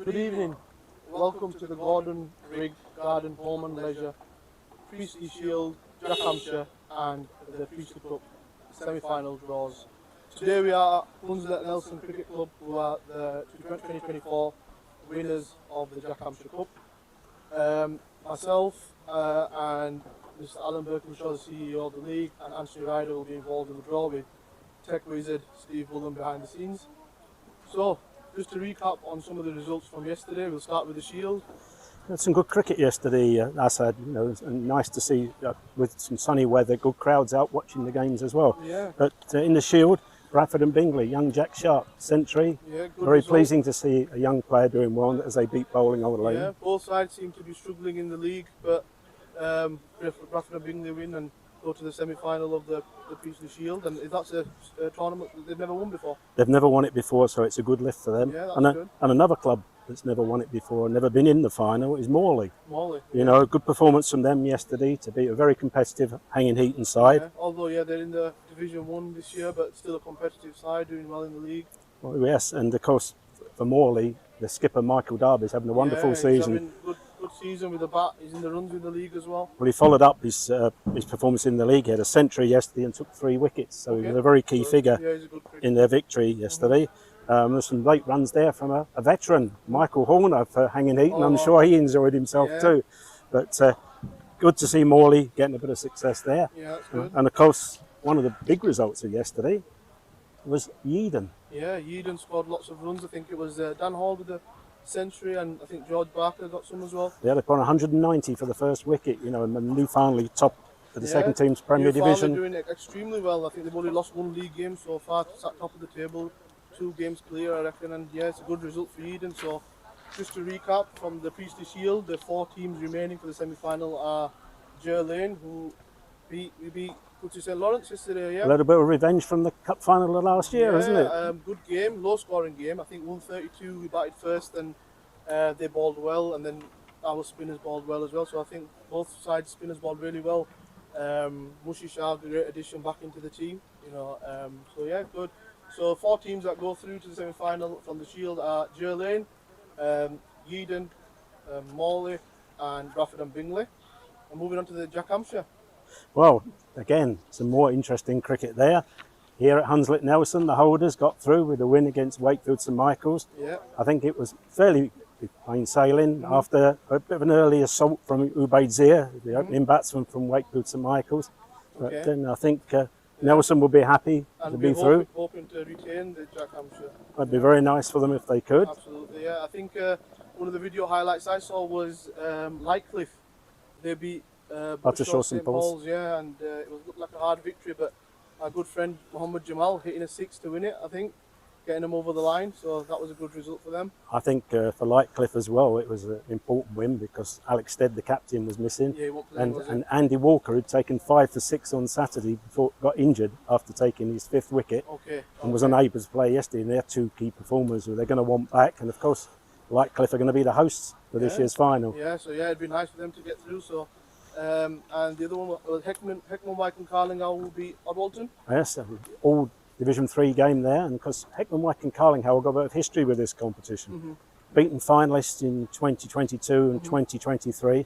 Good evening. Welcome to the Gordon Rigg Garden Home and Leisure Priestley Shield, Jack Hampshire and the Priestley Cup semi-final draws. Today we are at Hunslet Nelson Cricket Club, who are the 2024 winners of the Jack Hampshire Cup. Myself and Mr. Alan Birkinshaw, the CEO of the league, and Anthony Ryder will be involved in the draw with Tech Wizard Steve Bullen behind the scenes. So, just to recap on some of the results from yesterday, we'll start with the Shield. Had some good cricket yesterday, as I said, and nice to see with some sunny weather, good crowds out watching the games as well. Yeah. But in the Shield, Bradford and Bingley, young Jack Sharp, century. Yeah, very result. pleasing to see a young player doing well as they beat bowling over lane. Yeah, both sides seem to be struggling in the league, but Bradford and Bingley win and go to the semi-final of the Priestley Shield, and that's a tournament that they've never won before. They've never won it before, so it's a good lift for them. Yeah, that's and, good. And another club that's never won it before, never been in the final, is Morley. Morley. You know, a good performance from them yesterday to beat a very competitive Hanging Heaton side. Yeah, although, they're in the Division 1 this year, but still a competitive side, doing well in the league. Well, yes, and of course, for Morley, the skipper Michael Darby's having a wonderful season. Having good season with the bat. He's in the runs in the league as well. Well, he followed up his performance in the league. He had a century yesterday and took 3 wickets, so he was a very key figure in their victory yesterday. There's some late runs there from a veteran, Michael Horner, for Hanging Heaton. I'm sure he enjoyed himself too. But good to see Morley getting a bit of success there. Yeah, that's good. And of course, one of the big results of yesterday was Yeadon. Yeah, Yeadon scored lots of runs. I think it was Dan Hall with the century, and I think George Barker got some as well. Yeah, they've got 190 for the first wicket, and Newfoundland top of the second team's Premier Division. Doing extremely well. I think they've only lost 1 league game so far, sat top of the table, 2 games clear, I reckon, and it's a good result for Yeadon. So, just to recap from the Priestley Shield, the 4 teams remaining for the semi-final are Jer Lane, who beat St Lawrence yesterday. Yeah, a little bit of revenge from the cup final of last year, isn't it? Good game, low scoring game. I think 132 we batted first, and they bowled well, and then our spinners bowled well as well. So I think both sides spinners bowled really well. Mushy Shah, the great addition back into the team. So yeah, good. So 4 teams that go through to the semi-final from the Shield are Jer Lane, Yeadon, Morley, and Bradford and Bingley. And moving on to the Jack Hampshire. Well, again, some more interesting cricket there. Here at Hunslet Nelson, the holders got through with a win against Wakefield St Michael's. Yeah. I think it was fairly plain sailing after a bit of an early assault from Ubaid Zia, the opening batsman from Wakefield St Michael's. But then I think Nelson will be happy to be through. Hoping to retain the Jack Hampshire. It'd be very nice for them if they could. Absolutely, yeah. I think one of the video highlights I saw was Lightcliff. They beat Buttershaw St Paul's. Yeah, and it looked like a hard victory, but our good friend Mohammed Jamal hitting a 6 to win it, I think, getting them over the line, so that was a good result for them. I think for Lightcliff as well, it was an important win because Alex Stead, the captain, was missing. Yeah, he won't play, and Andy Walker had taken 5 for 6 on Saturday before got injured after taking his 5th wicket and was unable to play yesterday, and they're 2 key performers who they're going to want back, and of course Lightcliff are going to be the hosts for this year's final. Yeah, so it'd be nice for them to get through. So. And the other one was Heckman, White and Carlinghow will be Odwalton. Yes, all Division 3 game there, and because Heckman, White and Carlinghow have got a bit of history with this competition. Beaten finalists in 2022 and 2023,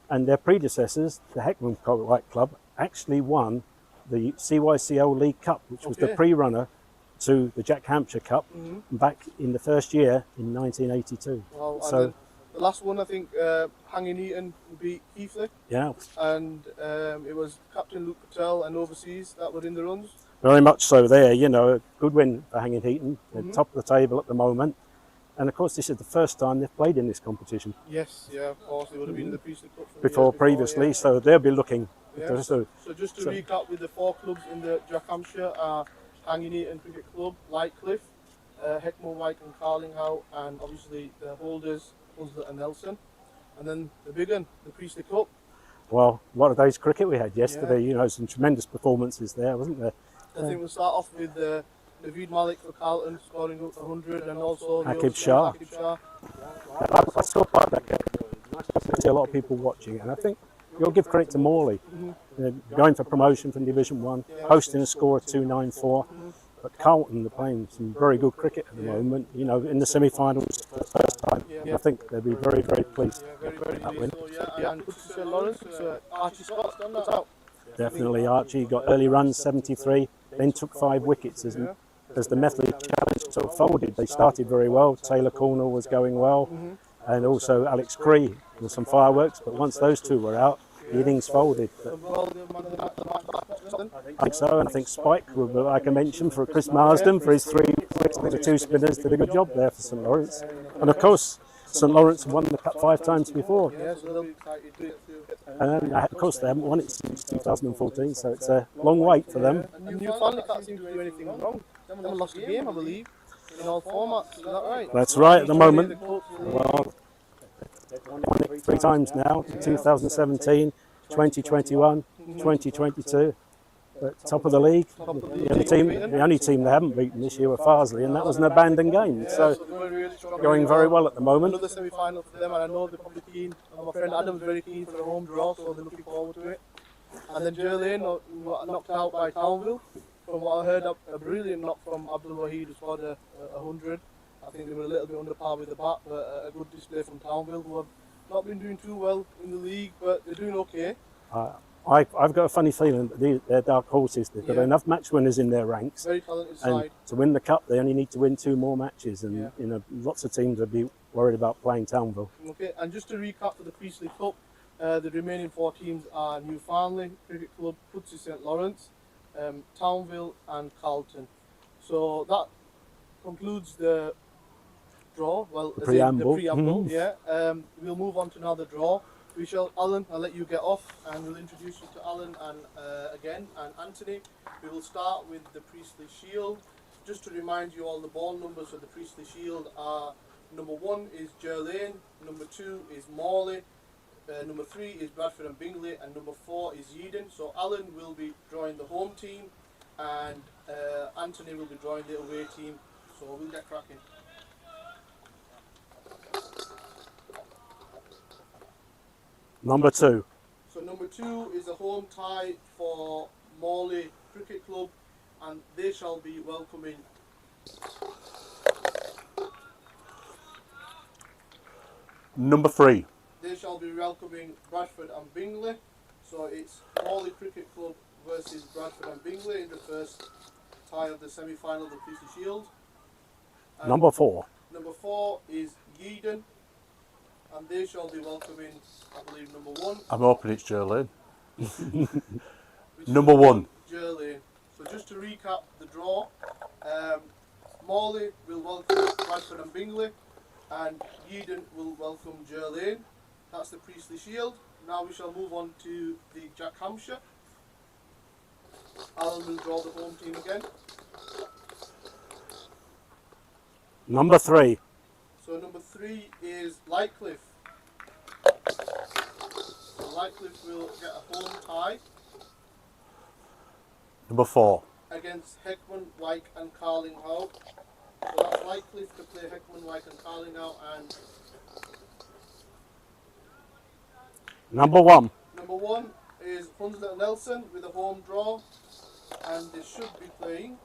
and their predecessors, the Heckman White Club, actually won the CYCL League Cup, which was the pre-runner to the Jack Hampshire Cup back in the first year in 1982. Well, so. The last one, I think, Hanging Heaton beat Keighley. Yeah. And it was Captain Luke Patel and Overseas that were in the runs. Very much so there, a good win for Hanging Heaton. They're top of the table at the moment. And of course, this is the first time they've played in this competition. Yes, yeah, of course. They would have been in the Priestley Cup before previously, so they'll be looking. Yeah. So just to recap, with the 4 clubs in the Jack Hampshire are Hanging Heaton Cricket Club, Lightcliff, Heckman, White and Carlinghow, and obviously the holders, Hunslet and Nelson, and then the big one, the Priestley Cup. Well, what a day's cricket we had yesterday. Some tremendous performances there, wasn't there? I think we'll start off with Naveed Malik for Carlton scoring up 100, and also Akib Shah. I saw part of that game. Nice to see a lot of people watching, and I think you'll give credit to Morley, going for promotion from Division 1, posting a score of 294. But Carlton are playing some very good cricket at the moment. In the semi-finals for the first time I think they'll be very, very pleased Yeah, very with that win. so, yeah. And St Lawrence, Archie Scott's done that out. Definitely, Archie got early runs, 73, then took 5 wickets as the Methley Challenge sort of folded. They started very well. Taylor Cornell was going well, and also Alex Cree with some fireworks. But once those two were out, the innings folded. But I think so, and I think Spike, like I mentioned, for Chris Marsden, for his 3 wickets with the 2 spinners, did a good job there for St Lawrence. And of course, St Lawrence won the cup 5 times before. And of course, they haven't won it since 2014, so it's a long wait for them. And Newfoundland can't seem to do anything wrong. They haven't lost a game, I believe, in all formats. Is that right? That's right at the moment. Well, they've won it 3 times now, 2017, 2021, 2022. But top of the league, the only team they haven't beaten this year were Farsley, and that was an abandoned game. So going very well at the moment. Another semi-final for them, and I know they're probably keen. And my friend Adam's very keen for a home draw, so they're looking forward to it. And then Jerlane got knocked out by Townville. From what I heard, a brilliant knock from Abdul Wahid, who scored a 100. I think they were a little bit under par with the bat, but a good display from Townville, who have not been doing too well in the league, but they're doing okay. I've got a funny feeling that they're dark horses. They've got enough match winners in their ranks. Very talented and side. To win the cup, they only need to win 2 more matches, and lots of teams would be worried about playing Townville. Okay, and just to recap for the Priestley Cup, the remaining 4 teams are Newfoundland Cricket Club, Pudsey St Lawrence, Townville and Carlton. So that concludes the draw. Well, the preamble. We'll move on to now the draw. Alan, I'll let you get off, and we'll introduce you to Alan and Anthony. We will start with the Priestley Shield. Just to remind you all, the ball numbers of the Priestley Shield are: number 1 is Jerlane, number 2 is Morley, number 3 is Bradford and Bingley, and number 4 is Yeadon. So Alan will be drawing the home team, and Anthony will be drawing the away team. So we'll get cracking. Number 2. So number 2 is a home tie for Morley Cricket Club, and they shall be welcoming Number 3. They shall be welcoming Bradford and Bingley. So it's Morley Cricket Club versus Bradford and Bingley in the first tie of the semi-final of the Priestley Shield. And number 4. Number 4 is Yeadon, and they shall be welcoming, I believe, number 1. I'm hoping it's Jerlane. Number 1. Jerlane. So just to recap the draw, Morley will welcome Bradford and Bingley, and Yeadon will welcome Jerlane. That's the Priestley Shield. Now we shall move on to the Jack Hampshire. Alan will draw the home team again. Number 3. So number 3 is Lightcliff. So Lightcliff will get a home tie Number 4. against Heckman, Wyke and Carlinghouse. So that's Lightcliff to play Heckman, Wyke and Carlinghouse, and Number 1. number 1 is Hunslet Nelson with a home draw, and they should be playing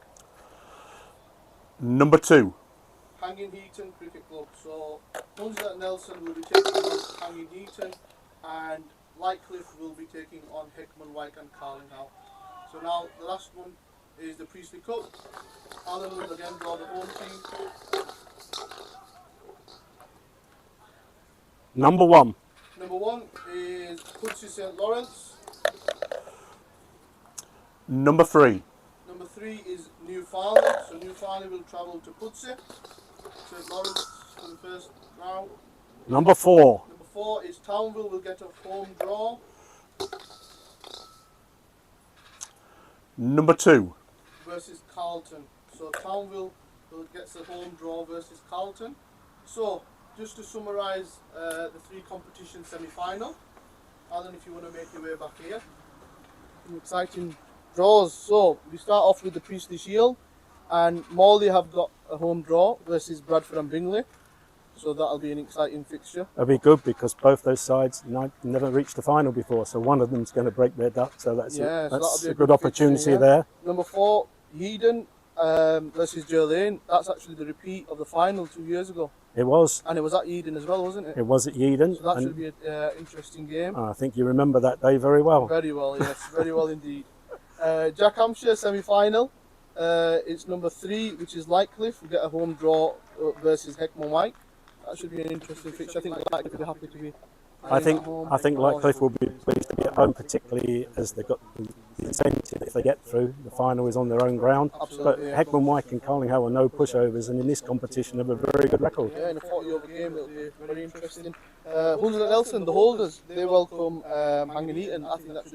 Number 2. Hanging Heaton Cricket Club. So Hunslet Nelson will be taking on Hanging Heaton, and Lightcliff will be taking on Heckman, Wyke and Carlinghouse. So now the last one is the Priestley Cup. Alan will again draw the home team. Number 1. Number 1 is Pudsey St Lawrence. Number 3. Number 3 is Newfoundland. So Newfoundland will travel to Pudsey St Lawrence for the first round. Number 4. Number 4 is Townville will get a home draw. Number 2. Versus Carlton. So Townville will get the home draw versus Carlton. So just to summarise the 3 competition semi-final. Alan, if you want to make your way back here. Some exciting draws. So we start off with the Priestley Shield, and Morley have got a home draw versus Bradford and Bingley. So that'll be an exciting fixture. That'll be good because both those sides never reached the final before, so one of them's going to break their duck. So that's a good opportunity fixture, there. Number 4, Yeadon versus Lane. That's actually the repeat of the final 2 years ago. It was. And it was at Eden as well, wasn't it? It was at Eden. So that should be an interesting game. I think you remember that day very well. Very well, yes. Very well indeed. Jack Hampshire semi-final. It's number 3, which is Lightcliffe. We get a home draw versus Heckman White. That should be an interesting fixture. I think Lightcliffe will be happy to be I think Lightcliffe will be pleased to be at home, particularly as they've got the incentive. If they get through, the final is on their own ground. Absolutely, But Heckman White and Carlinghoe are no pushovers, and in this competition have a very good record. Yeah, in a 40-over game, it'll be very interesting. Hunslet Nelson, the holders, they welcome Hanging Eaton. I think that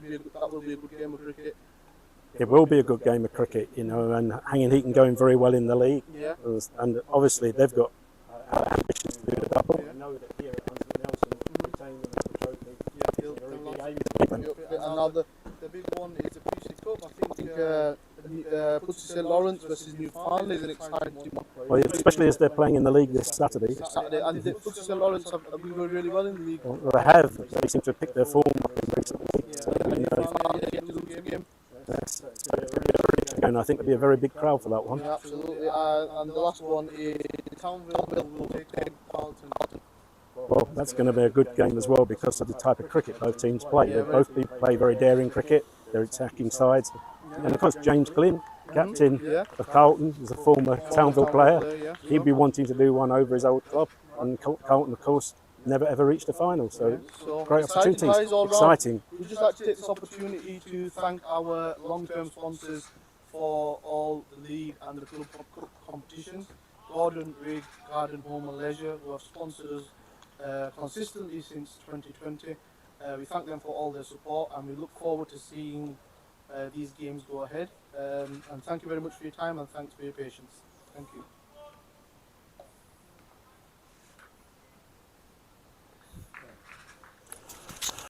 will be a good game of cricket. It will be a good game of cricket, you know, and Hanging Eaton going very well in the league. Yeah. And obviously they've got ambitions to do the double. I know that here at Hunslet Nelson, retain the trophy. And now the big one is the Priestley Cup. I think Pussy St Lawrence versus Newfoundland is an exciting one. Well, especially as they're playing in the league this Saturday. And the Pussy St Lawrence have been going really well in the league. Well, they have. They seem to have picked their form up in recent weeks. And I think there'll be a very big crowd for that one. Yeah, absolutely. And the last one is Townville will take Carlton. Well, that's going to be a good game as well because of the type of cricket both teams play. They both play very daring cricket. They're attacking sides. And of course, James Glynn, captain of Carlton, is a former Townville player. He'd be wanting to do one over his old club. And Carlton, of course, never ever reached a final. So great opportunities. Exciting. We'd just like to take this opportunity to thank our long-term sponsors for all the league and the club competitions. Gordon Rigg Garden Home and Leisure, who have sponsored us consistently since 2020. We thank them for all their support, and we look forward to seeing these games go ahead. And thank you very much for your time, and thanks for your patience. Thank you.